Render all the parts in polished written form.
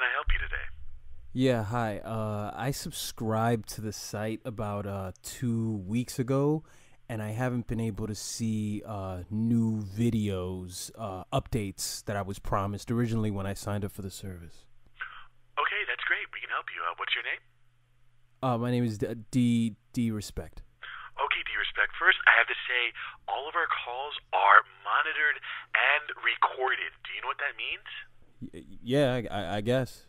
can I help you today? Yeah, hi. I subscribed to the site about 2 weeks ago, and I haven't been able to see new videos, updates that I was promised originally when I signed up for the service. Okay, that's great. We can help you. What's your name? My name is d.respect. Okay, d.respect. First, I have to say, all of our calls are monitored and recorded. Do you know what that means? Yeah, I guess.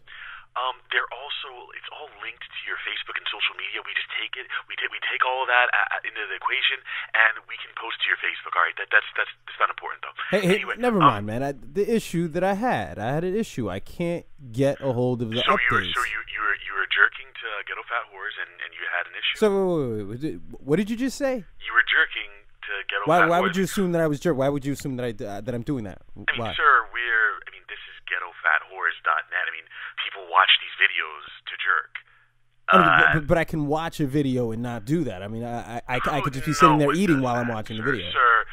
They're also, it's all linked to your Facebook and social media. We just take it, we take all of that into the equation, and we can post to your Facebook. All right, that's not important though. Hey, anyway, never mind, man. The issue that I had an issue. I can't get a hold of the updates. You were jerking to ghetto fat whores, and you had an issue. So wait, what did you just say? You were jerking to ghetto fat whores. Why would you assume that I was jerk? Why would you assume that that I'm doing that? I mean, Why? sir, this is ghettofathores.net. I mean, people watch these videos to jerk. But I can watch a video and not do that. I mean, I could just be sitting there eating while I'm watching the video. Sir,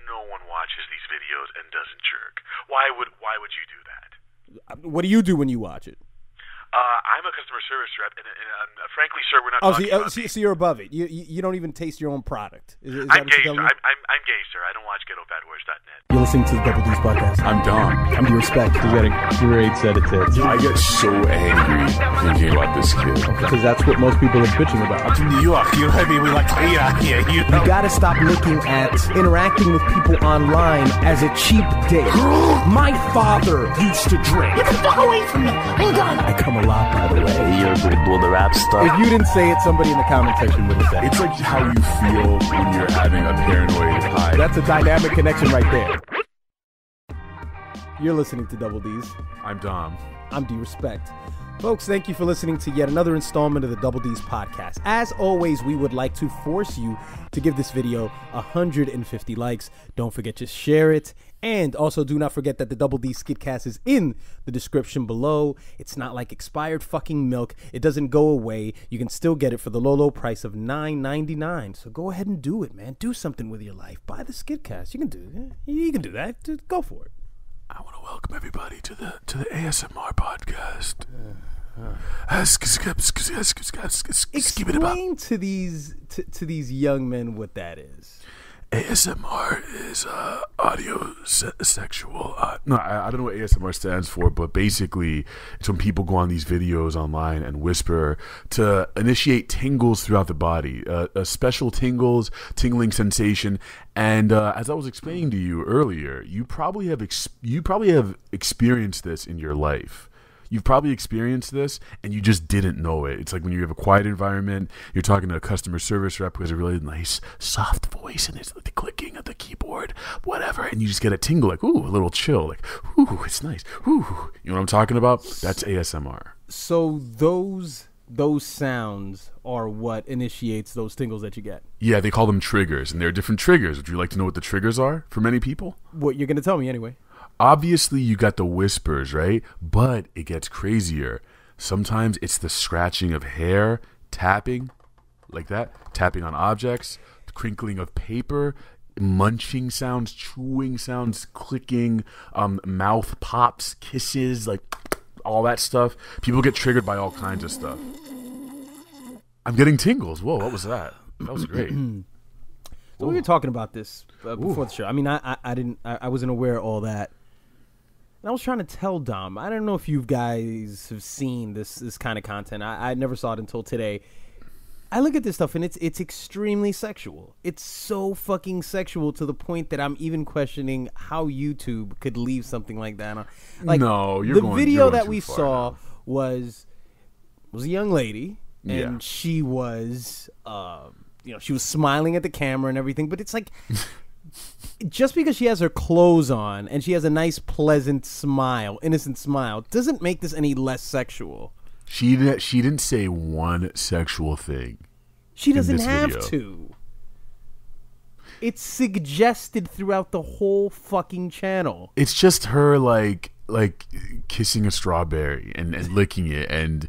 no one watches these videos and doesn't jerk. Why would you do that? What do you do when you watch it? I'm a customer service rep, and frankly, sir, we're not talking about so you're above it. You don't even taste your own product. I'm gay, sir. I'm gay, sir. I don't watch ghettofathores.net. You're listening to the Double D's podcast. I'm Dom. I'm d.respect. You got a great set of tits. I get so angry thinking about this kid. Because that's what most people are bitching about. I'm from New York. You know what I mean? We like to eat out here. You know? You gotta stop looking at interacting with people online as a cheap date. My father used to drink. Get the fuck away from me. Hold on. I come a lot, by the way. You're doing the rap stuff. If you didn't say it, somebody in the comment section would have said it. It's like how you feel when you're having a paranoid high. That's a dynamic connection right there. You're listening to Double D's. I'm Dom. I'm d.respect. Folks, thank you for listening to yet another installment of the Double D's podcast. As always, we would like to force you to give this video 150 likes. Don't forget to share it. And also do not forget that the Double D Skidcast is in the description below. It's not like expired fucking milk. It doesn't go away. You can still get it for the low price of $9.99. So go ahead and do it, man. Do something with your life. Buy the Skidcast. You can do it. You can do that. Just go for it. I want to welcome everybody to the ASMR podcast. Explain to these young men what that is. ASMR is audio sexual. No, I don't know what ASMR stands for, but basically it's when people go on these videos online and whisper to initiate tingles throughout the body, special tingling sensation. And as I was explaining to you earlier, you probably have experienced this in your life. You've probably experienced this and you just didn't know it. It's like when you have a quiet environment, you're talking to a customer service rep who has a really nice, soft voice and it's like the clicking of the keyboard, whatever, and you just get a tingle, like, ooh, a little chill, like, ooh, it's nice, ooh. You know what I'm talking about? That's ASMR. So those sounds are what initiates those tingles that you get. Yeah, they call them triggers, and there are different triggers. Would you like to know what the triggers are for many people? What you're going to tell me anyway. Obviously, you got the whispers, right? But it gets crazier. Sometimes it's the scratching of hair, tapping, like that, tapping on objects, the crinkling of paper, munching sounds, chewing sounds, clicking, mouth pops, kisses, like all that stuff. People get triggered by all kinds of stuff. I'm getting tingles. Whoa, what was that? That was great. So we were talking about this before the show. I mean, I wasn't aware of all that. And I was trying to tell Dom, I don't know if you guys have seen this kind of content. I never saw it until today. I look at this stuff and it's extremely sexual. It's so fucking sexual to the point that I'm even questioning how YouTube could leave something like that on. Like, no, the video that we saw was a young lady, and she was she was smiling at the camera and everything, but it's like just because she has her clothes on and she has a nice, pleasant smile, innocent smile, doesn't make this any less sexual. She didn't say one sexual thing. She doesn't have to. It's suggested throughout the whole fucking channel. It's just her like kissing a strawberry and licking it and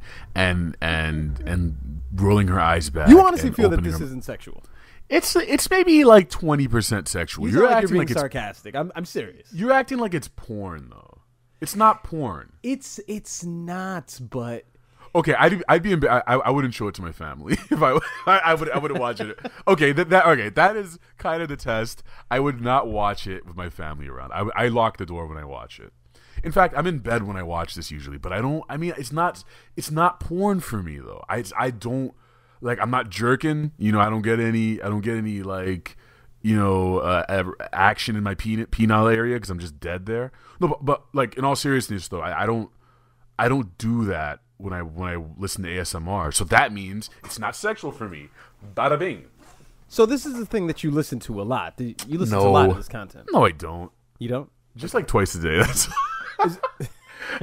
rolling her eyes back. You honestly feel that this isn't sexual? It's maybe like 20% sexual. You're acting like you're being sarcastic. I'm serious. You're acting like it's porn though. It's not porn. It's not, but okay, I wouldn't show it to my family if I wouldn't watch it. Okay, that is kind of the test. I would not watch it with my family around. I lock the door when I watch it. In fact, I'm in bed when I watch this usually, but I mean, it's not porn for me though. I don't like. I'm not jerking. I don't get any like action in my penile area because I'm just dead there. No, but like in all seriousness though, I don't do that when I listen to ASMR. So that means it's not sexual for me. Bada bing. So this is the thing that you listen to a lot. You listen to a lot of this content. No, I don't. You don't? Just like twice a day. That's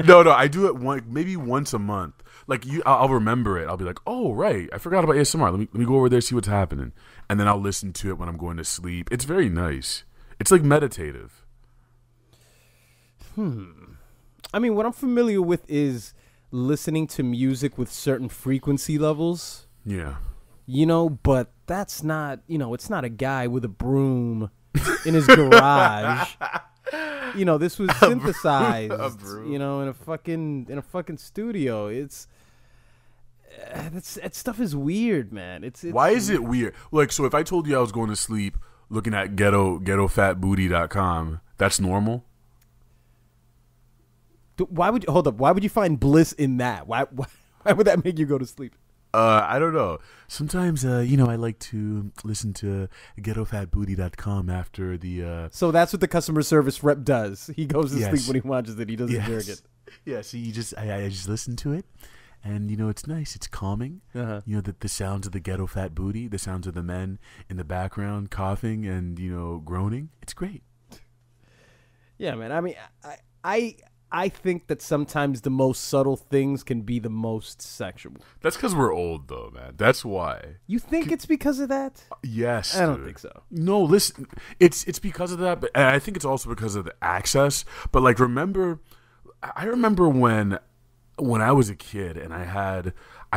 No, I do it maybe once a month. Like I'll remember it. I'll be like, oh right, I forgot about ASMR. Let me go over there, see what's happening, and then I'll listen to it when I'm going to sleep. It's very nice. It's like meditative. I mean, what I'm familiar with is listening to music with certain frequency levels. Yeah. But that's not, it's not a guy with a broom in his garage. This was synthesized, in a fucking studio. That stuff is weird, man. It's Why is it weird? Like, so if I told you I was going to sleep looking at ghettofatbooty.com, that's normal? Why would you find bliss in that? Why would that make you go to sleep? I don't know. Sometimes, I like to listen to ghettofatbooty.com after the... So that's what the customer service rep does. He goes to sleep when he watches it. He doesn't jerk it. Yeah, so I just listen to it, and, it's nice. It's calming. Uh-huh. The sounds of the ghetto fat booty, the sounds of the men in the background coughing and, groaning. It's great. Yeah, man. I mean, I think that sometimes the most subtle things can be the most sexual. That's because we're old, though, man. That's why. You think it's because of that? Yes, I don't think so. No, listen, it's because of that, but I think it's also because of the access. But like, I remember when I was a kid and I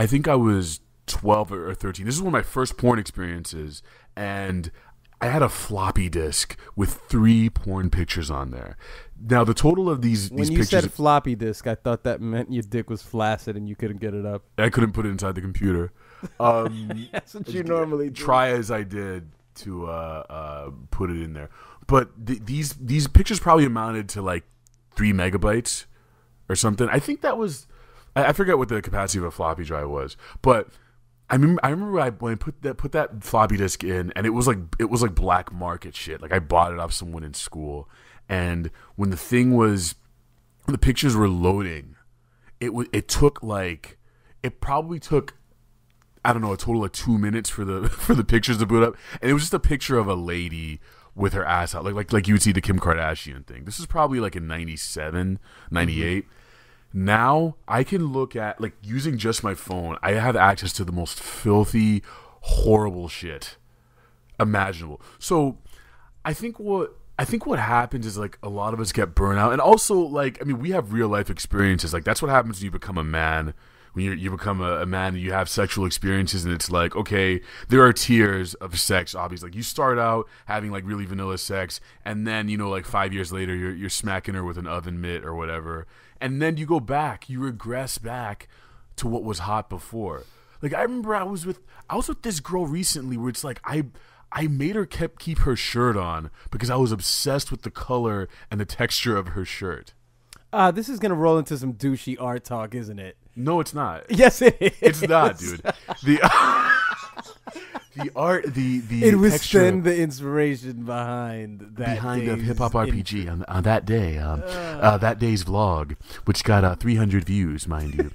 think I was 12 or 13. This is one of my first porn experiences, and I had a floppy disk with 3 porn pictures on there. Now, the total of these pictures... When you said floppy disk, I thought that meant your dick was flaccid and you couldn't get it up. I couldn't put it inside the computer. That's what you normally do. Try as I did to put it in there. But these pictures probably amounted to like 3 megabytes or something. I think that was... I forget what the capacity of a floppy drive was. But... I remember when I put that floppy disk in, and it was like black market shit. Like I bought it off someone in school, and when the pictures were loading, it probably took I don't know, a total of 2 minutes for the pictures to boot up, and it was just a picture of a lady with her ass out, like you would see the Kim Kardashian thing. This is probably like in 97, 98. Mm-hmm. Now I can look at, like, using just my phone, I have access to the most filthy, horrible shit imaginable. So I think what happens is, like, a lot of us get burnt out, and also, like, I mean, we have real life experiences. Like, that's what happens when you become a man. When you become a man and you have sexual experiences, and it's like, okay, there are tiers of sex, obviously. Like, you start out having, like, really vanilla sex, and then, like, 5 years later, you're smacking her with an oven mitt or whatever. And then you go back, you regress back to what was hot before. Like, I remember I was with this girl recently where it's like I made her keep her shirt on because I was obsessed with the color and the texture of her shirt. This is gonna roll into some douchey art talk, isn't it? No, it's not. Yes, it is. It's not, dude. The art, the it was texture, then the inspiration behind of Hip Hop RPG on that day, that day's vlog, which got 300 views, mind you.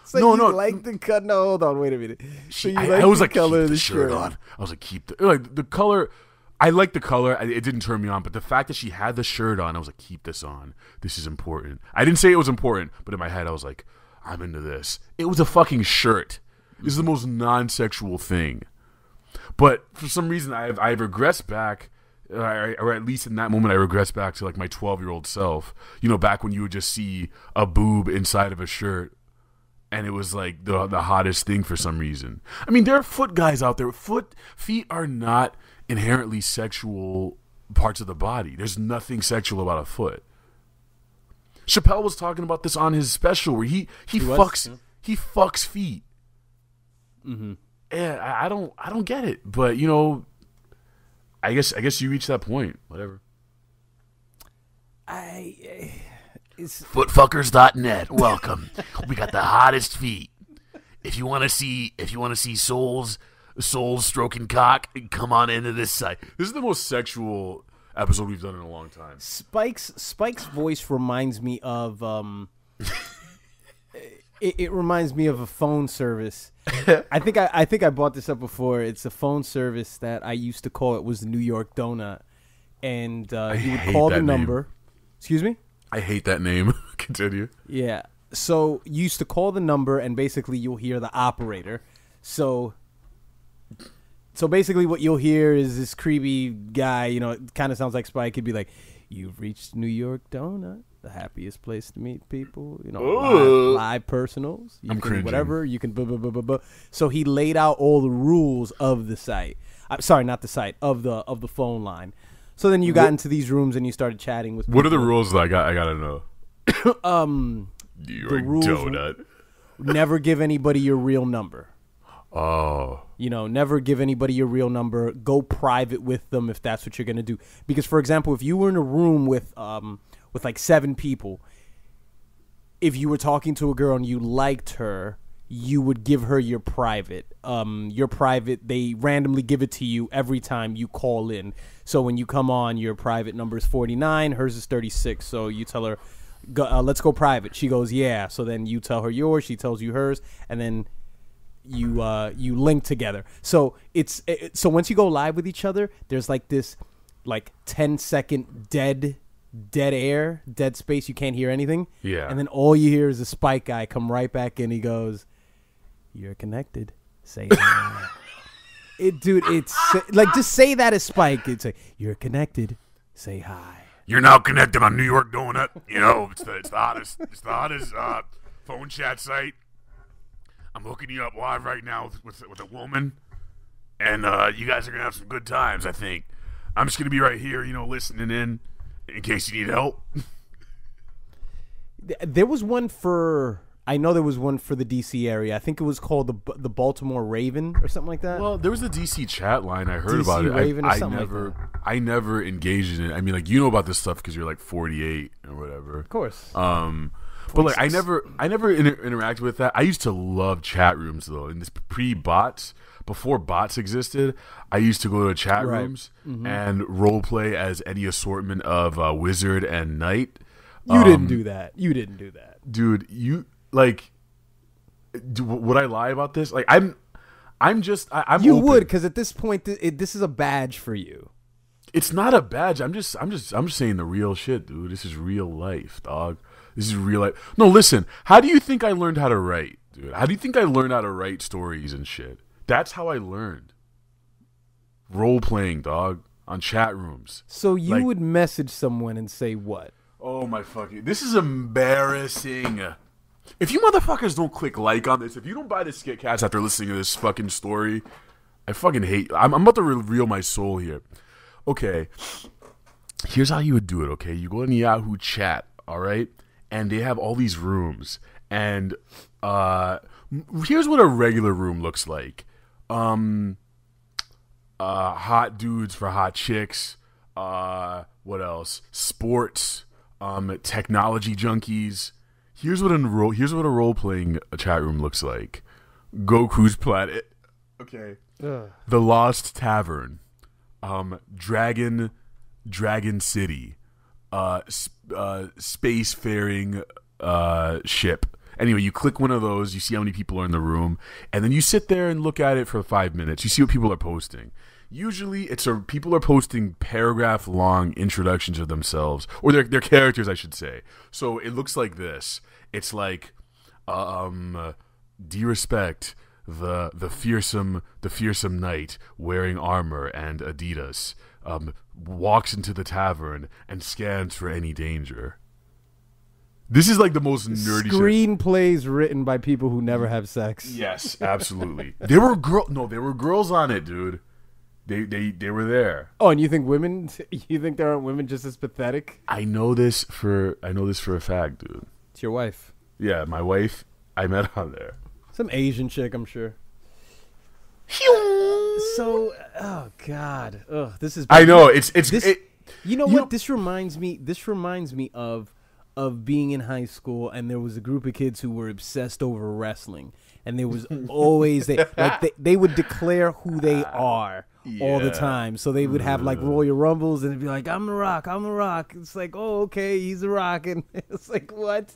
So no, like the cut. No, hold on, wait a minute. So I was like, color keep the shirt on. I was like, keep the color. I like the color. It didn't turn me on, but the fact that she had the shirt on, I was like, keep this on. This is important. I didn't say it was important, but in my head, I was like, I'm into this. It was a fucking shirt. This is the most non-sexual thing. But for some reason, I've regressed back, or at least in that moment, I regressed back to like my 12-year-old self. Back when you would just see a boob inside of a shirt, and it was like the hottest thing for some reason. I mean, there are foot guys out there. Feet are not inherently sexual parts of the body. There's nothing sexual about a foot. Chappelle was talking about this on his special where he fucks feet. Mm-hmm. And I don't get it, but I guess you reach that point. Whatever. Footfuckers.net. Welcome. We got the hottest feet. If you want to see souls stroking cock, come on into this site. This is the most sexual episode we've done in a long time. Spike's voice reminds me of it reminds me of a phone service. I think I brought this up before. It's a phone service that I used to call. It was the New York Donut, and you would call the number. Name. Excuse me? I hate that name. Continue. Yeah. So you used to call the number, and basically you'll hear the operator. So basically what you'll hear is this creepy guy, it kind of sounds like Spike. He'd be like, "You've reached New York Donut, the happiest place to meet people. Live personals. I'm cringing. Whatever. You can blah, blah, blah, blah, blah." So he laid out all the rules of the site. Sorry, not the site, of the phone line. So then you got into these rooms and you started chatting with people. What are the rules that I gotta know? New York Donut. Never give anybody your real number. Oh. Never give anybody your real number. Go private with them if that's what you're going to do. Because, for example, if you were in a room with like 7 people, if you were talking to a girl and you liked her, you would give her your private. Your private, they randomly give it to you every time you call in. So when you come on, your private number is 49, hers is 36. So you tell her, let's go private. She goes, yeah. So then you tell her yours, she tells you hers, and then you link together. So so once you go live with each other, there's like this 10-second dead air, dead space. You can't hear anything. Yeah. And then all you hear is a Spike guy come right back in. He goes, "You're connected. Say hi." It's like, just say that as Spike. It's like, "You're connected. Say hi." You're now connected on New York Donut. It's the hottest phone chat site. I'm hooking you up live right now with a woman, and you guys are gonna have some good times. I think I'm just gonna be right here, listening in case you need help. There was one for the DC area. I think it was called the Baltimore Raven or something like that. Well, there was the DC chat line. I heard DC about it. Raven or something like that. I never engaged in it. I mean, like, about this stuff because you're like 48 or whatever. Of course. But like, I never interacted with that. I used to love chat rooms though. In this pre-bots, before bots existed, I used to go to chat rooms and role play as any assortment of wizard and knight. You didn't do that. You didn't do that, dude. You like? Would I lie about this? Like, I'm You open. would, because at this point, this is a badge for you. It's not a badge. I'm just saying the real shit, dude. This is real life, dog. This is real life. No, listen. How do you think I learned how to write, dude? How do you think I learned how to write stories and shit? That's how I learned. Role playing, dog, on chat rooms. So you would message someone and say what? Oh my fucking! This is embarrassing. If you motherfuckers don't click like on this, if you don't buy the Skit Cats after listening to this fucking story, I fucking hate. I'm about to reveal my soul here. Okay, here's how you would do it. Okay, you go in Yahoo Chat, all right, and they have all these rooms, and here's what a regular room looks like. Hot dudes for hot chicks. What else? Sports. Technology junkies. Here's what a role playing chat room looks like. Goku's Planet. Okay. The Lost Tavern. Dragon City. Spacefaring ship. Anyway, you click one of those, you see how many people are in the room, and then you sit there and look at it for 5 minutes. You see what people are posting. Usually, people are posting paragraph-long introductions of themselves, or their characters, I should say. So it looks like this. It's like, d.respect, the fearsome knight wearing armor and Adidas, walks into the tavern and scans for any danger. This is like the most nerdy screenplays written by people who never have sex. Yes, absolutely. There were girls on it, dude. They were there. Oh, and you think women? You think there aren't women just as pathetic? I know this for a fact, dude. It's your wife. Yeah, my wife. I met on there. Some Asian chick, I'm sure. So, oh God, this is. I know it's this. You know you what? know- This reminds me of being in high school, and there was a group of kids who were obsessed over wrestling, and there was always they would declare who they are all the Yeah. time. So they would have like Royal Rumbles, and it'd be like, "I'm the Rock, I'm the Rock." It's like, "Oh, okay, he's the Rock," and it's like, "What?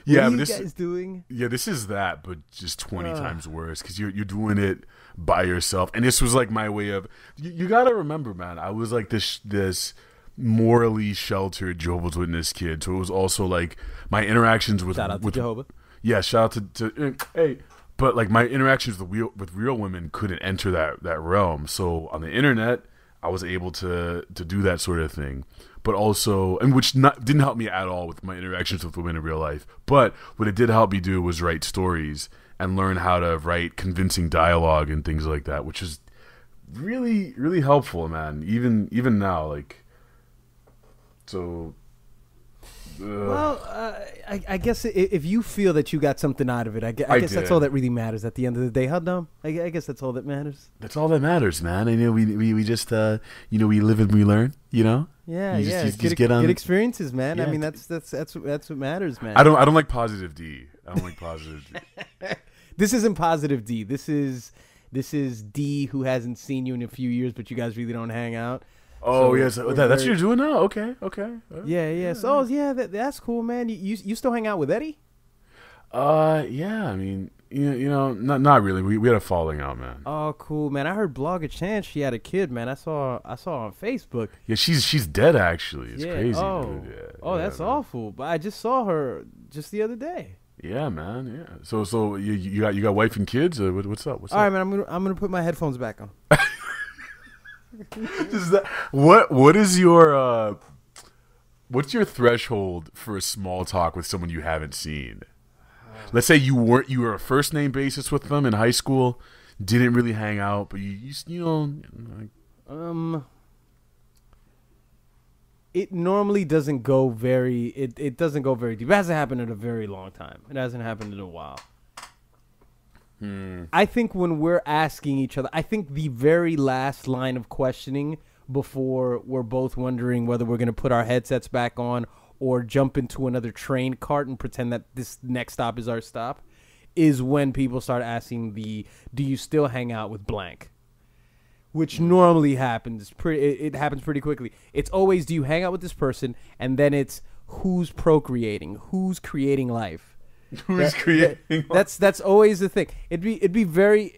Yeah, what are but you guys doing?" Yeah, this is that, but just 20 times worse because you're doing it by yourself. And this was like my way of. You got to remember, man. I was like this morally sheltered Jehovah's Witness kid, so it was also like my interactions with Shout out to Jehovah. Yeah, shout out to hey. But like my interactions with real women couldn't enter that realm. So on the internet, I was able to do that sort of thing. But also, and which didn't help me at all with my interactions with women in real life. But what it did help me do was write stories and learn how to write convincing dialogue and things like that, which is really, really helpful, man. Even now, like, so. Well, I guess if you feel that you got something out of it, I guess that's did. all that really matters at the end of the day. How dumb? I guess that's all that matters. That's all that matters, man. I know we just we live and we learn. Yeah, You yeah. just Get get on. experiences, man. I Yeah. mean, that's what matters, man. I don't like positive D. I don't like positive D. This isn't positive D. This is D who hasn't seen you in a few years, but you guys really don't hang out. Oh So yes, we're that's what very- you're doing now. Okay. Yeah. So yeah, that's cool, man. You still hang out with Eddie? Yeah. I mean, not really. We had a falling out, man. Oh, cool, man. I heard Blogger Chan, she had a kid, man. I saw on Facebook. Yeah, she's dead actually. It's Yeah. crazy. Oh, Dude. Yeah. oh, Yeah, that's man. awful. But I just saw her just the other day. Yeah, man. Yeah. So you got wife and kids? What's up? All right, man. I'm gonna put my headphones back on. What is your what's your threshold for a small talk with someone you haven't seen? Let's say you were a first name basis with them in high school, didn't really hang out, but you know. It normally doesn't go very. It doesn't go very deep. It hasn't happened in a very long time. It hasn't happened in a while. I think when we're asking each other, I think the very last line of questioning before we're both wondering whether we're going to put our headsets back on or jump into another train cart and pretend that this next stop is our stop is when people start asking do you still hang out with blank? Which normally happens. It happens pretty quickly. It's always, do you hang out with this person? And then it's, who's procreating? Who's creating life? Who's creating? That's always the thing. It'd be very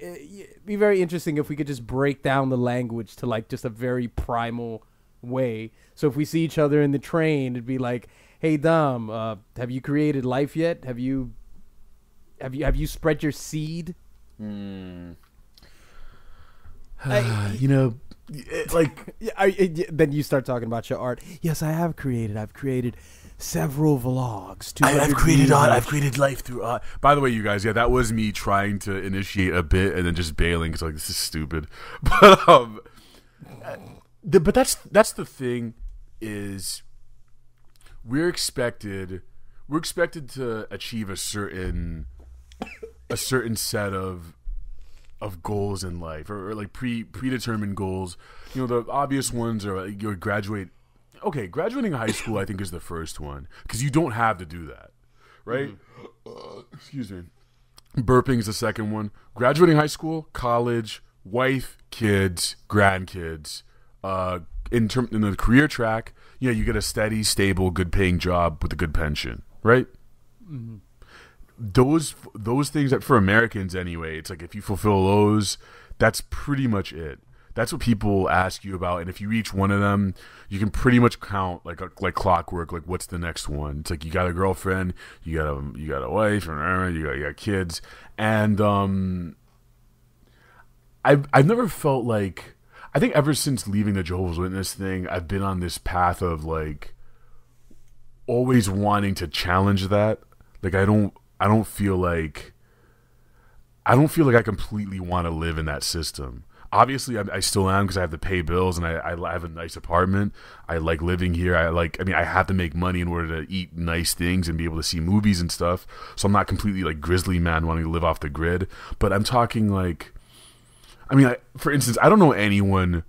interesting if we could just break down the language to like just a very primal way. So if we see each other in the train, it'd be like, "Hey Dom, have you created life yet? Have you spread your seed?" Then you start talking about your art. Yes, I have created. I've created several vlogs. I've created life through art. By the way, you guys, yeah, that was me trying to initiate a bit and then just bailing because like this is stupid. But that's the thing is we're expected to achieve a certain set of goals in life or like predetermined goals. The obvious ones are like, you graduate. Okay, graduating high school I think is the first one because you don't have to do that, right? Excuse me. Burping is the second one. Graduating high school, college, wife, kids, grandkids. In the career track, you get a steady, stable, good-paying job with a good pension, right? Mm-hmm. Those things that for Americans anyway, it's like if you fulfill those, that's pretty much it. That's what people ask you about, and if you reach one of them, you can pretty much count like clockwork. Like, what's the next one? It's like you got a girlfriend, you got a wife, you got kids, and I've never felt like. I think ever since leaving the Jehovah's Witness thing, I've been on this path of like always wanting to challenge that. Like I don't feel like I completely want to live in that system. Obviously, I still am because I have to pay bills and I have a nice apartment. I like living here. I have to make money in order to eat nice things and be able to see movies and stuff. So I'm not completely like grizzly man wanting to live off the grid. But I'm talking like, for instance, I don't know anyone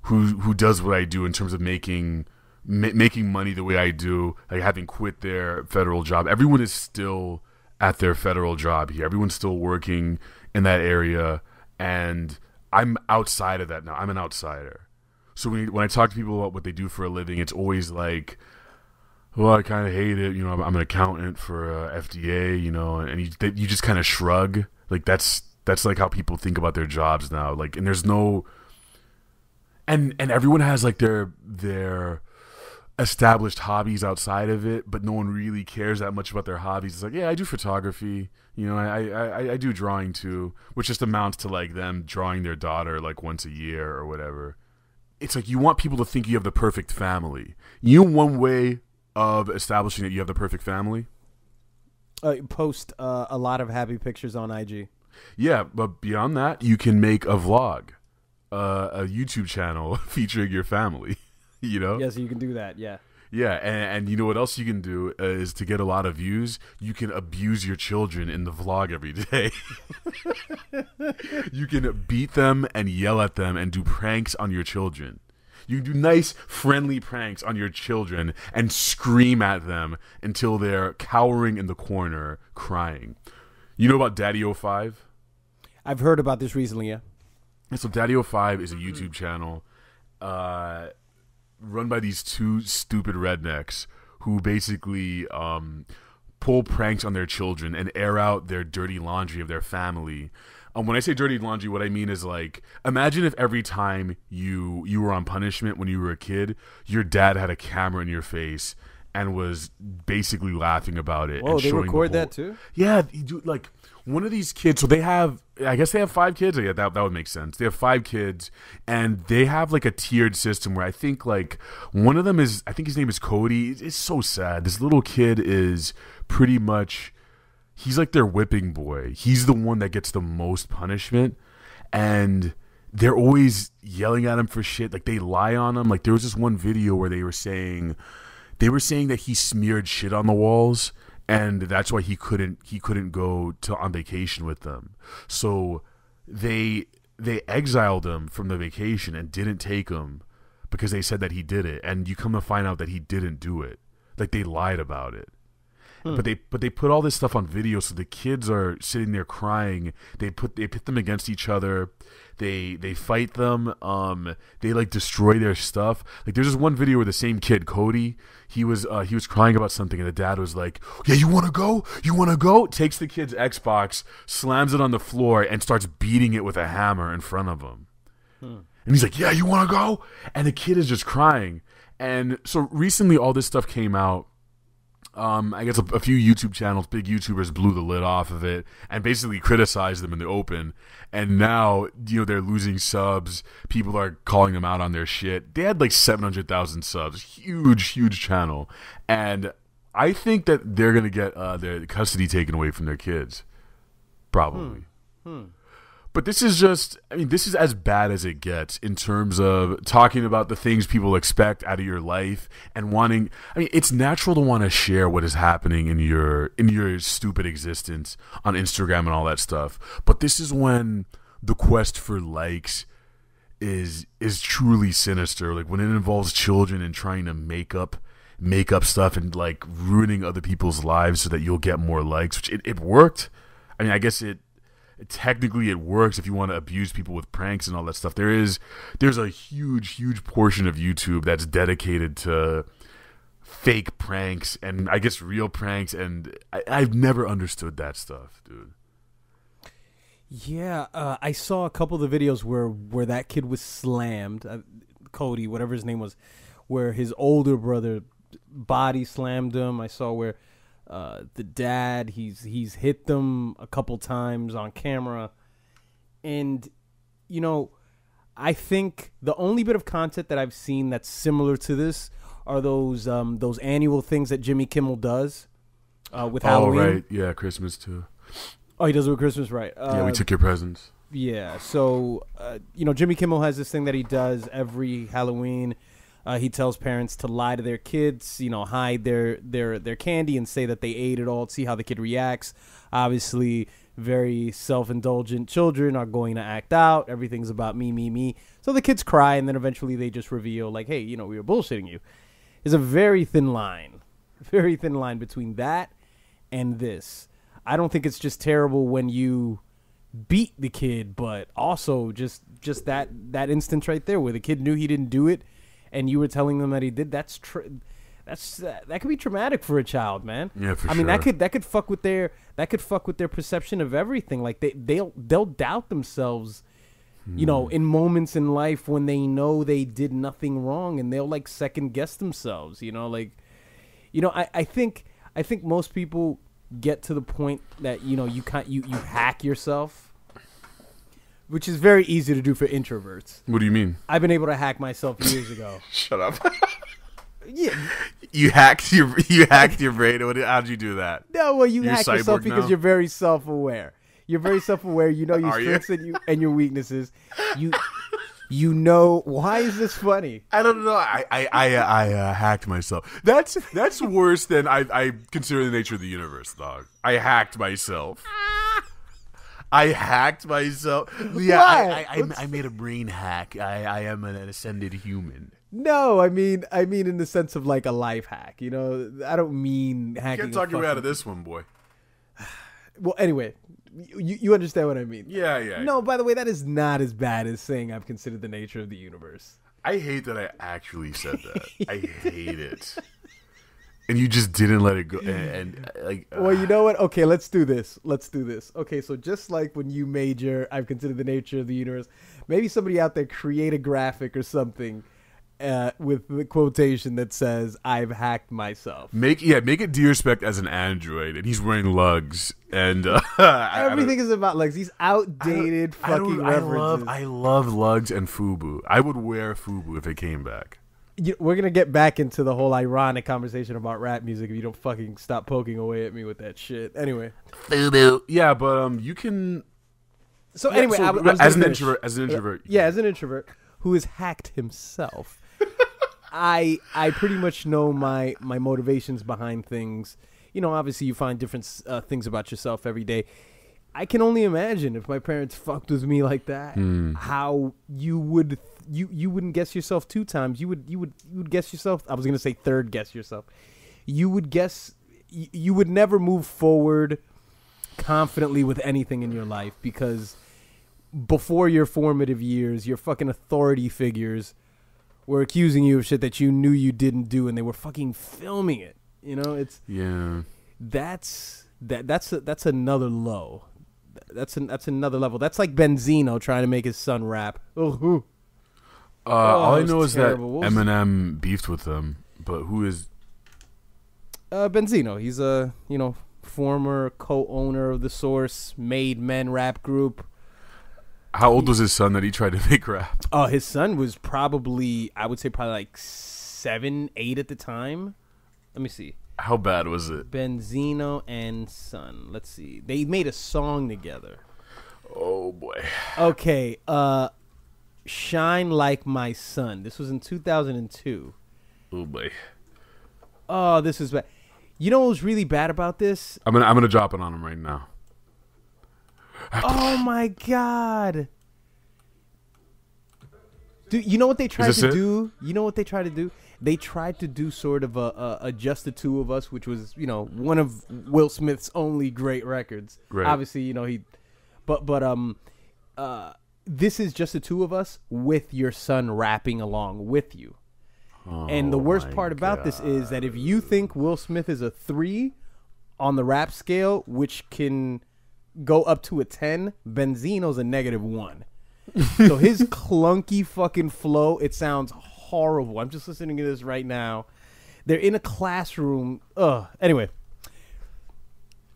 who does what I do in terms of making money the way I do, like having quit their federal job. Everyone is still at their federal job here. Everyone's still working in that area, and I'm outside of that now. I'm an outsider. So when I talk to people about what they do for a living, it's always like, well, I kind of hate it. You know, I'm an accountant for FDA, you know, and you just kind of shrug. Like that's like how people think about their jobs now. Like, and there's no, and everyone has like their established hobbies outside of it, but no one really cares that much about their hobbies. It's like, yeah, I do photography. You know, I do drawing too, which just amounts to like them drawing their daughter like once a year or whatever. It's like you want people to think you have the perfect family. You know, one way of establishing that you have the perfect family? Post a lot of happy pictures on IG. Yeah, but beyond that, you can make a vlog, a YouTube channel featuring your family. You know? Yes, you can do that. Yeah. Yeah, and you know what else you can do is to get a lot of views, you can abuse your children in the vlog every day. You can beat them and yell at them and do pranks on your children. You can do nice, friendly pranks on your children and scream at them until they're cowering in the corner crying. You know about Daddyofive? I've heard about this recently, yeah. So Daddyofive is a YouTube channel run by these two stupid rednecks who basically pull pranks on their children and air out their dirty laundry of their family. When I say dirty laundry, what I mean is like, imagine if every time you were on punishment when you were a kid, your dad had a camera in your face and was basically laughing about it. Whoa, and they showing record that too? Yeah, dude, like one of these kids. So I guess they have 5 kids. Yeah, that would make sense. They have 5 kids, and they have like a tiered system where I think like one of them is, I think his name is Cody. It's so sad. This little kid is pretty much, he's like their whipping boy. He's the one that gets the most punishment, and they're always yelling at him for shit. Like they lie on him. Like there was this one video where they were saying that he smeared shit on the walls, and that's why he couldn't go on vacation with them. So they exiled him from the vacation and didn't take him because they said that he did it, and you come to find out that he didn't do it. Like they lied about it. But they put all this stuff on video, so the kids are sitting there crying. They pit them against each other. They fight them. They like destroy their stuff. Like there's this one video where the same kid, Cody, he was crying about something, and the dad was like, "Yeah, you want to go? You want to go?" Takes the kid's Xbox, slams it on the floor, and starts beating it with a hammer in front of him. And he's like, "Yeah, you want to go?" And the kid is just crying. And so recently, all this stuff came out. I guess a few YouTube channels, big YouTubers, blew the lid off of it and basically criticized them in the open. And now, you know, they're losing subs. People are calling them out on their shit. They had like 700,000 subs. Huge channel. And I think that they're going to get their custody taken away from their kids. Probably. But this is just, I mean, this is as bad as it gets in terms of talking about the things people expect out of your life and wanting, I mean, it's natural to want to share what is happening in your stupid existence on Instagram and all that stuff. But this is when the quest for likes is truly sinister. Like when it involves children and trying to make up stuff and like ruining other people's lives so that you'll get more likes, which it worked. I mean, I guess technically it works if you want to abuse people with pranks and all that stuff. There's a huge portion of YouTube that's dedicated to fake pranks and I guess real pranks, and I've never understood that stuff, dude. Yeah, I saw a couple of the videos where that kid was slammed, Cody, whatever his name was, where his older brother body slammed him. I saw where the dad, he's hit them a couple times on camera. And, you know, I think the only bit of content that I've seen that's similar to this are those annual things that Jimmy Kimmel does with Halloween. Oh, right. Yeah, Christmas too. Oh, he does it with Christmas, right. Yeah, we took your presents. Yeah, so Jimmy Kimmel has this thing that he does every Halloween. He tells parents to lie to their kids, hide their candy and say that they ate it all, see how the kid reacts. Obviously, very self-indulgent children are going to act out. Everything's about me, me, me. So the kids cry, and then eventually they just reveal, like, hey, we were bullshitting you. There's a very thin line between that and this. I don't think it's just terrible when you beat the kid, but also just that instance right there where the kid knew he didn't do it and you were telling them that he did. That could be traumatic for a child, man. Yeah, for sure. I mean, that could fuck with their perception of everything. Like they'll doubt themselves, in moments in life when they know they did nothing wrong, and they'll like second guess themselves. I think most people get to the point that you hack yourself, which is very easy to do for introverts. What do you mean? I've been able to hack myself years ago. Shut up. Yeah. You hacked your brain. How'd you do that? No, well, you You're hack yourself cyborg because now? you're very self-aware. You're very self-aware. You know your Are you? strengths and your weaknesses. You know. Why is this funny? I don't know. I hacked myself. That's worse than I consider the nature of the universe, dog. I hacked myself. Yeah, Why? I made a brain hack. I am an ascended human. No, I mean in the sense of like a life hack. I don't mean hacking. Can't talk your way out of this one, boy. Well, anyway, you understand what I mean. Yeah. No, by the way, that is not as bad as saying I've considered the nature of the universe. I hate that I actually said that. I hate it. And you just didn't let it go. And Well, you know what? Okay, let's do this. Okay, so just like when you made your I've considered the nature of the universe, maybe somebody out there create a graphic or something with the quotation that says I've hacked myself. Make it d.respect as an android, and he's wearing lugs, and Everything is about lugs. These outdated fucking references. I love lugs and FUBU. I would wear FUBU if it came back. We're gonna get back into the whole ironic conversation about rap music if you don't fucking stop poking away at me with that shit. Anyway, FUBU. Yeah, but you can. So anyway, so I was as gonna an finish. introvert. Yeah, as an introvert who has hacked himself, I pretty much know my motivations behind things. Obviously you find different things about yourself every day. I can only imagine if my parents fucked with me like that, how you wouldn't guess yourself two times. You would guess yourself. I was gonna say third guess yourself. You would guess. You would never move forward confidently with anything in your life because before your formative years, your fucking authority figures were accusing you of shit that you knew you didn't do, and they were fucking filming it. That's another low. That's another level. That's like Benzino trying to make his son rap. All I know is terrible. that Eminem beefed with them, but who is? Benzino. He's a former co-owner of the Source Made Men rap group. How old was his son that he tried to make rap? Oh, his son was probably like 7, 8 at the time. Let me see. How bad was it? Benzino and son. Let's see. They made a song together. Oh boy. Okay. Shine Like My Son. This was in 2002. Oh boy. Oh, this is bad. You know what was really bad about this? I'm gonna drop it on him right now. Oh my god. Dude, you know what they tried to do? They tried to do sort of a Just the Two of Us, which was, one of Will Smith's only great records. Right. Obviously, this is Just the Two of Us with your son rapping along with you. And the worst part about this is that if you think Will Smith is a 3 on the rap scale, which can go up to a 10, Benzino's a -1. So his clunky fucking flow, it sounds horrible. I'm just listening to this right now. They're in a classroom. Anyway.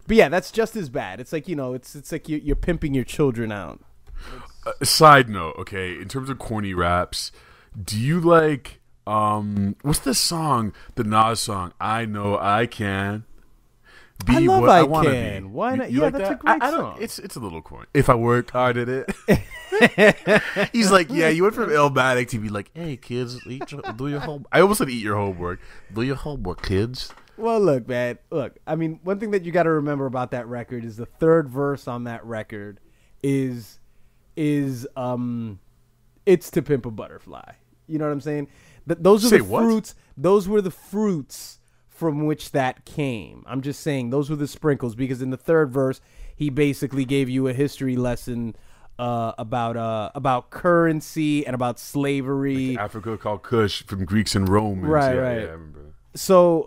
But yeah, that's just as bad. It's like, it's like you're pimping your children out. Side note, okay, in terms of corny raps, do you like what's the song, the Nas song, I Know I Can I love what I wanna Can. be. Why not? You Yeah, like that's that? a great I song. It's a little corny. If I worked hard at it. He's like, yeah, you went from Illmatic to be like, hey, kids, do your homework. I almost said eat your homework. Do your homework, kids. Well, look, man. Look, I mean, one thing that you got to remember about that record is the third verse on that record is it's To Pimp a Butterfly. You know what I'm saying? Those are Say the what? fruits. Those were the fruits from which that came. I'm just saying those were the sprinkles, because in the third verse he basically gave you a history lesson about currency and about slavery. Like Africa called Kush from Greeks and Romans. Right, yeah, right. Yeah, I remember that. So,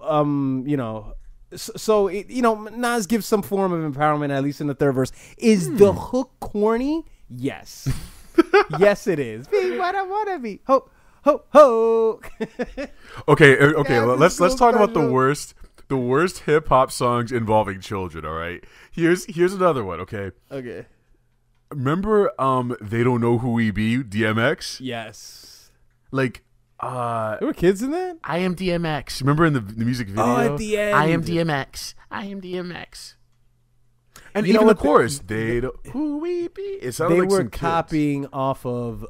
Nas gives some form of empowerment, at least in the third verse. Is the hook corny? Yes. Yes, it is. Be what I want to be. Ho, ho, ho. Okay. Yeah, Let's this is talk about the special. worst hip hop songs involving children. All right. Here's another one. Okay. Okay. Remember, They Don't Know Who We Be, DMX. Yes. Like, There were kids in that? I am DMX. Remember in the music video? Oh, at the end. I am DMX. I am DMX. And You know even what the chorus, they don't who we be. It sounded They like were some kids. copying off of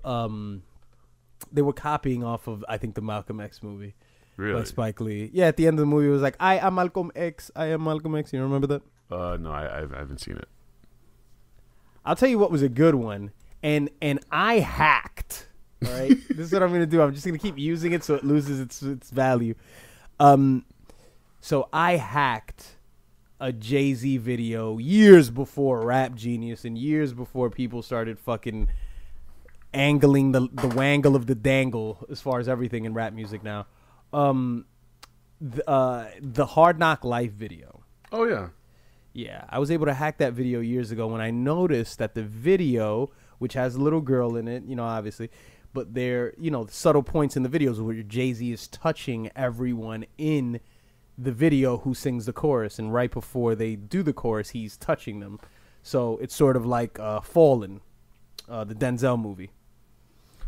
I think the Malcolm X movie by Really? Spike Lee. Yeah, at the end of the movie it was like, I am Malcolm X. I am Malcolm X. You remember that? No, I haven't seen it. I'll tell you what was a good one, and I hacked. All right, this is what I'm gonna do. I'm just gonna keep using it so it loses its value. So I hacked a Jay-Z video years before Rap Genius and years before people started fucking angling the wangle of the dangle as far as everything in rap music now. The Hard Knock Life video. Oh yeah. Yeah, I was able to hack that video years ago when I noticed that the video, which has a little girl in it, obviously, but there, subtle points in the videos where Jay-Z is touching everyone in the video who sings the chorus, and right before they do the chorus, he's touching them. So it's sort of like Fallen, the Denzel movie,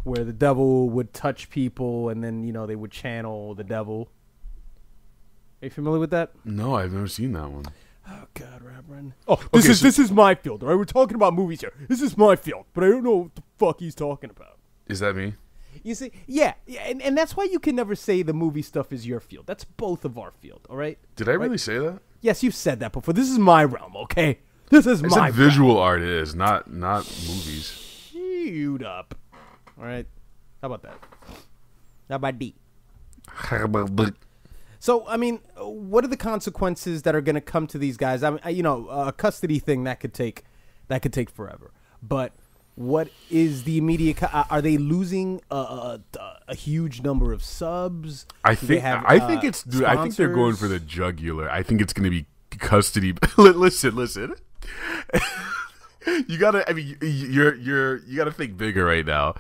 where the devil would touch people and then, they would channel the devil. Are you familiar with that? No, I've never seen that one. Oh God, Rap Run. Oh, this is my field. All right, we're talking about movies here. This is my field, but I don't know what the fuck he's talking about. Is that me? You see, yeah, and that's why you can never say the movie stuff is your field. That's both of our field. All right. Did I really say that? Yes, you've said that before. This is my realm. Okay, this is I my said visual art is not movies. Shoot up. All right. How about that? How about D? So, I mean, what are the consequences that are going to come to these guys? I mean, a custody thing that could take forever. But what is the immediate? Are they losing a huge number of subs? I think they're going for the jugular. I think it's going to be custody. Listen. You gotta. I mean, you gotta think bigger right now.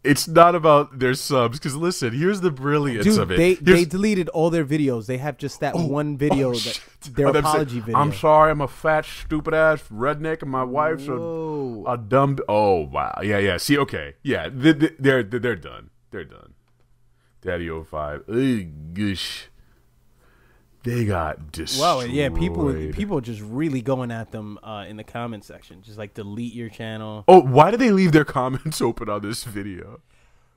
It's not about their subs, because listen, here's the brilliance of it. They deleted all their videos. They have just that one video, their apology video. I'm sorry, I'm a fat, stupid ass redneck, and my wife's a dumb. Oh wow, yeah. See, okay, yeah, they're done. They're done. Daddyofive, gosh, they got destroyed. Wow, yeah, people just really going at them in the comment section, just like delete your channel. Oh, why did they leave their comments open on this video?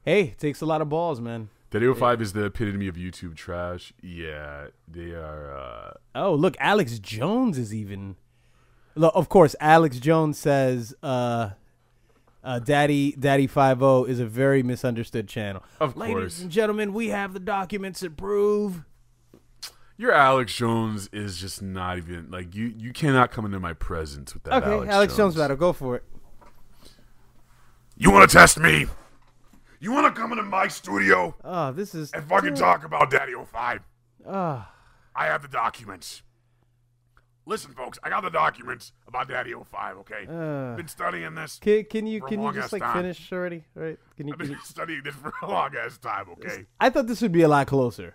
Hey, it takes a lot of balls, man. Daddyofive is the epitome of YouTube trash. Yeah, they are. Oh, look, Alex Jones is even. Look, of course, Alex Jones says Daddyofive is a very misunderstood channel. Of course. Ladies and gentlemen, we have the documents that prove. Your Alex Jones is just not even like you cannot come into my presence with that. Okay, Alex Jones battle, go for it. You want to test me? You want to come into my studio Oh, this is and fucking talk about Daddyofive? Ah, I have the documents. Listen, folks, I got the documents about Daddyofive, okay? Been studying this. can you For a just long-ass like time. finish already? All right? I've been studying this for a long ass time, okay? I thought this would be a lot closer.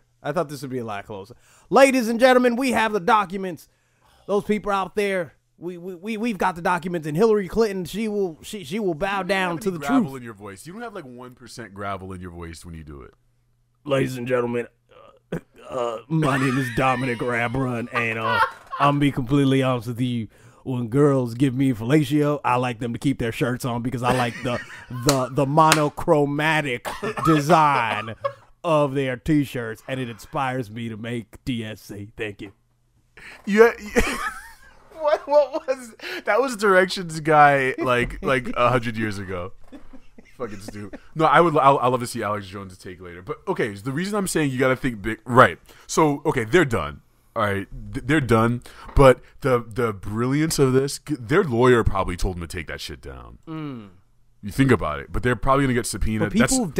Ladies and gentlemen, we have the documents. Those people out there, we've got the documents, and Hillary Clinton, she will bow down to the gravel truth. in your voice. You don't have like 1% gravel in your voice when you do it. Ladies and gentlemen, my name is Dominic Rabrun, and I'm gonna be completely honest with you. When girls give me fellatio, I like them to keep their shirts on because I like the monochromatic design of their t-shirts, and it inspires me to make DSC. Thank you. Yeah. What was that? Was Directions guy like 100 years ago? Fucking stupid. No, I love to see Alex Jones' take later. But okay, so the reason I'm saying you got to think big, right? So okay, they're done. All right, they're done. But the brilliance of this, their lawyer probably told them to take that shit down. You think about it, but they're probably gonna get subpoenaed. But people,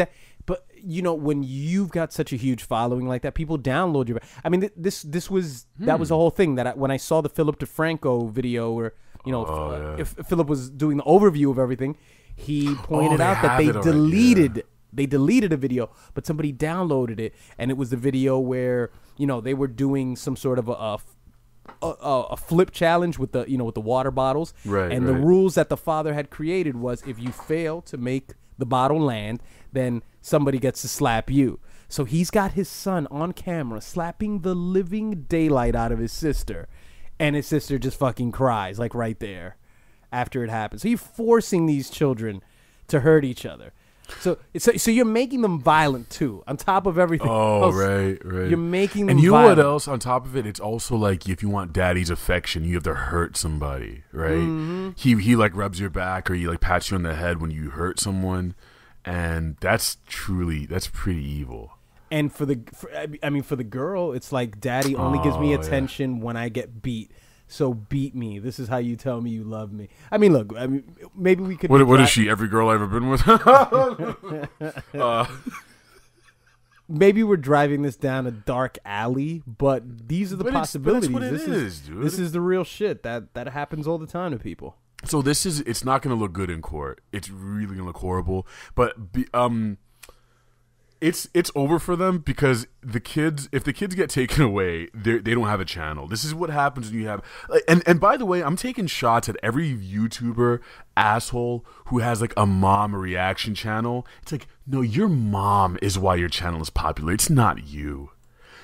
but you know, when you've got such a huge following like that, people download your. I mean, that was the whole thing. That when I saw the Philip DeFranco video, where if Philip was doing the overview of everything, he pointed out that they deleted a video, but somebody downloaded it, and it was the video where they were doing some sort of a flip challenge with the with the water bottles, and the rules that the father had created was if you fail to make the bottle land, then somebody gets to slap you. So he's got his son on camera slapping the living daylight out of his sister, and his sister just fucking cries like right there after it happens. So you're forcing these children to hurt each other. So you're making them violent too, on top of everything else. Right. You're making them and you violent. know what else? On top of it, it's also like if you want daddy's affection, you have to hurt somebody, right? He like rubs your back or he like pats you on the head when you hurt someone, and that's pretty evil. And for the girl, it's like daddy only gives me attention when I get beat. So beat me. This is how you tell me you love me. I mean, look. I mean, maybe we could. What is she? Every girl I've ever been with. Maybe we're driving this down a dark alley, but these are the possibilities. But that's what it is, dude. This is the real shit that happens all the time to people. So it's not going to look good in court. It's really going to look horrible. But it's over for them because if the kids get taken away, they don't have a channel. This is what happens when you have and by the way, I'm taking shots at every YouTuber asshole who has like a mom reaction channel. It's like, no, your mom is why your channel is popular. It's not you.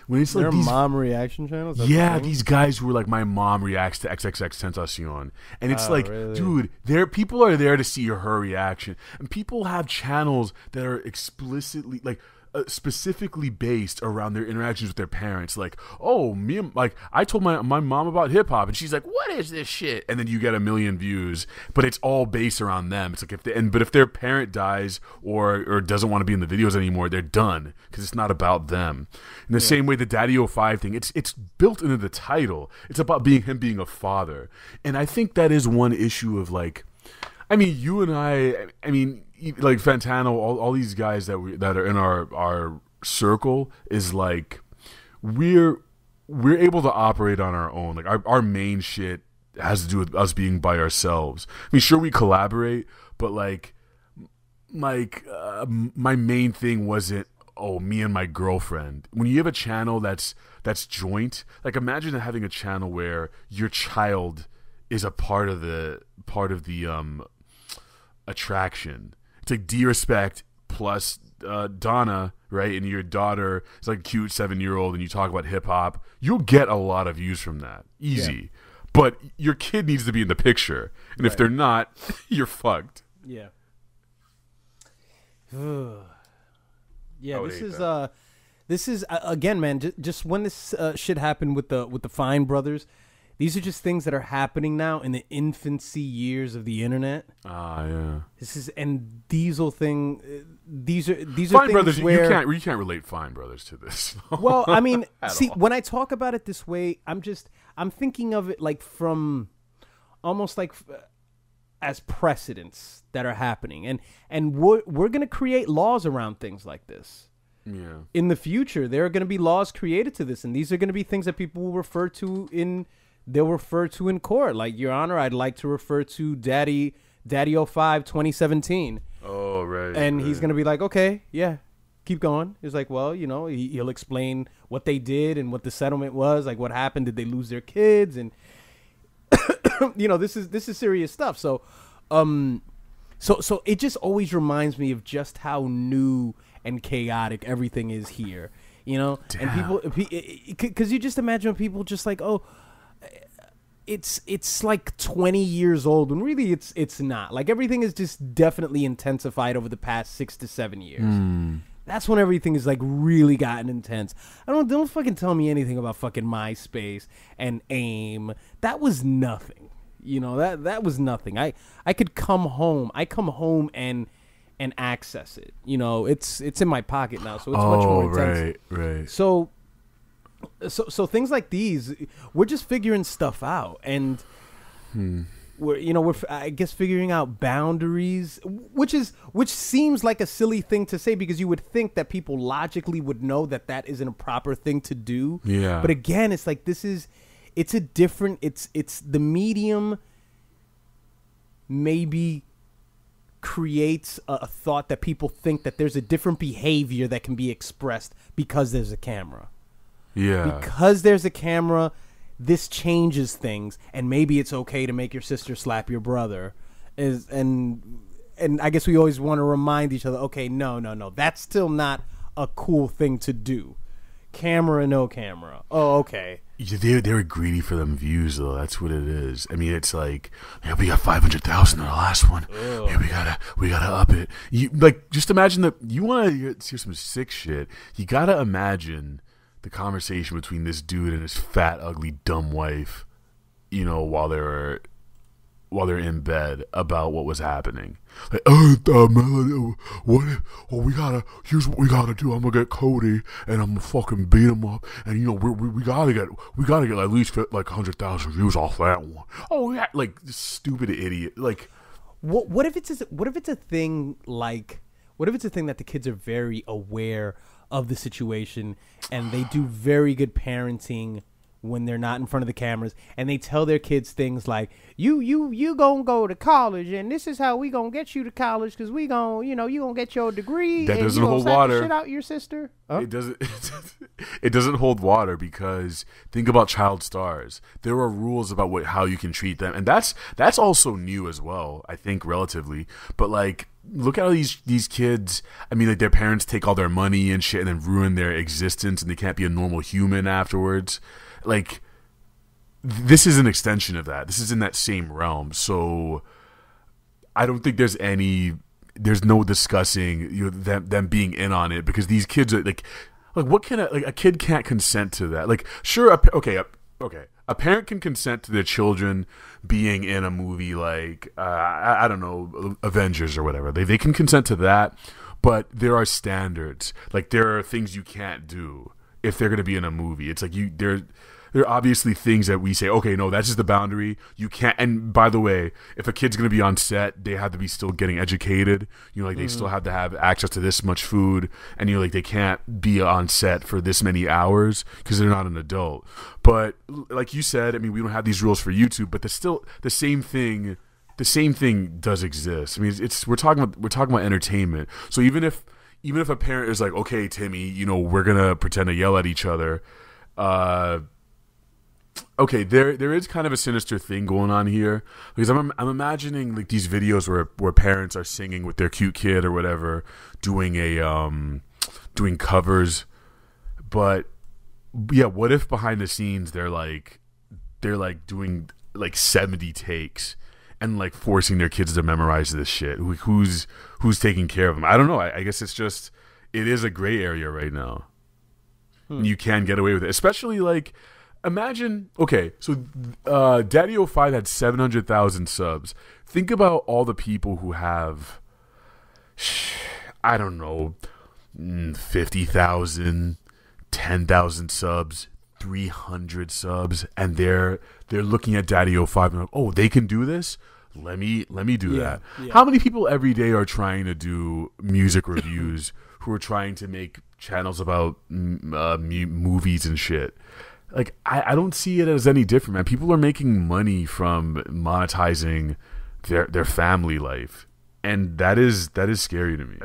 When it's like these mom reaction channels, these guys who are like, my mom reacts to XXXTentacion, and it's like, really? Dude, people are there to see her reaction, and people have channels that are explicitly like specifically based around their interactions with their parents. Like, I told my mom about hip hop, and she's like, "What is this shit?" And then you get 1 million views, but it's all based around them. It's like if their parent dies or doesn't want to be in the videos anymore, they're done because it's not about them. In the same way, the Daddyofive thing, it's built into the title. It's about him being a father, and I think that is one issue of like, I mean, you and I mean. Like Fantano, all these guys that are in our circle is like we're able to operate on our own. Like our main shit has to do with us being by ourselves. I mean, sure we collaborate, but like my main thing wasn't me and my girlfriend. When you have a channel that's joint, like imagine having a channel where your child is a part of the attraction. It's like d.respect plus Donna, right? And your daughter is like a cute 7-year-old, and you talk about hip hop. You'll get a lot of views from that, easy. Yeah. But your kid needs to be in the picture, and if they're not, you're fucked. Yeah. Yeah. This is again, man. Just when this shit happened with the Fine brothers. These are just things that are happening now in the infancy years of the internet. Yeah. Diesel thing. These are Fine things brothers. where You can't relate Fine brothers to this. Well, I mean, see, when I talk about it this way, I'm thinking of it like from almost like as precedents that are happening, and we're gonna create laws around things like this. Yeah. In the future, there are going to be laws created to this, and these are going to be things that people will refer to they'll refer to in court. Like, Your Honor, I'd like to refer to Daddyofive 2017. Oh, right. And he's going to be like, okay, yeah, keep going. He's like, well, he'll explain what they did and what the settlement was, like what happened. Did they lose their kids? And, this is serious stuff. So it just always reminds me of just how new and chaotic everything is here, Damn. And people, because you just imagine people just like, it's like 20 years old, and really it's not. Like, everything is just definitely intensified over the past 6 to 7 years. That's when everything is like really gotten intense. Don't fucking tell me anything about fucking MySpace and AIM. That was nothing. You know, that was nothing. I could come home. I come home and access it. You know, it's in my pocket now, so it's much more intense. Right. So things like these, we're just figuring stuff out, and we're I guess figuring out boundaries, which seems like a silly thing to say, because you would think that people logically would know that isn't a proper thing to do. Yeah. But again, it's like it's the medium maybe creates a thought that people think that there's a different behavior that can be expressed because there's a camera. Yeah. Because there's a camera, this changes things, and maybe it's okay to make your sister slap your brother. And I guess we always want to remind each other, okay, no, that's still not a cool thing to do. Camera, no camera. Oh, okay. They were greedy for them views, though. That's what it is. I mean, it's like, yeah, we got 500,000 on the last one. Yeah, we gotta up it. You like, just imagine that you want to hear some sick shit. You gotta imagine the conversation between this dude and his fat, ugly, dumb wife, you know, while they're in bed, about what was happening. Like, Melody, here's what we gotta do. I'm gonna get Cody and I'm gonna fucking beat him up, and you know we gotta get at least like 100,000 views off that one. Oh yeah, like this stupid idiot. Like, what if it's a thing that the kids are very aware of the situation, and they do very good parenting when they're not in front of the cameras, and they tell their kids things like, you gonna go to college, and this is how we gonna get you to college, because we gonna, you gonna get your degree. That and doesn't you hold slap water. The shit out your sister. Huh? It doesn't hold water, because think about child stars. There are rules about how you can treat them, and that's also new as well, I think, relatively. But like, look at how these kids, I mean, like, their parents take all their money and shit and then ruin their existence, and they can't be a normal human afterwards. Like, this is an extension of that. This is in that same realm. So I don't think there's no discussing them being in on it, because these kids are like what can a kid can't consent to that. Like, sure, a parent can consent to their children being in a movie like I don't know, Avengers or whatever. They can consent to that, but there are standards. Like, there are things you can't do if they're going to be in a movie. It's like there are obviously things that we say, okay, no, that's just the boundary. You can't. And by the way, if a kid's going to be on set, they have to be still getting educated. You know, like, they still have to have access to this much food, and like, they can't be on set for this many hours because they're not an adult. But like you said, I mean, we don't have these rules for YouTube, but there's still the same thing. The same thing does exist. I mean, we're talking about entertainment. So even if a parent is like, okay, Timmy, you know, we're gonna pretend to yell at each other. Okay, there is kind of a sinister thing going on here, because I'm imagining like these videos where parents are singing with their cute kid or whatever, doing covers. But yeah, what if behind the scenes they're like doing like 70 takes and like forcing their kids to memorize this shit? Who's taking care of them? I don't know. I guess it is a gray area right now. You can get away with it, especially like, imagine, okay, so Daddyofive had 700,000 subs. Think about all the people who have, I don't know, 50,000, 10,000 subs, 300 subs, and they're looking at Daddyofive and like, oh, they can do this? Let me do that. Yeah. How many people every day are trying to do music reviews who are trying to make channels about movies and shit? Like, I don't see it as any different, man. People are making money from monetizing their family life, and that is scary to me.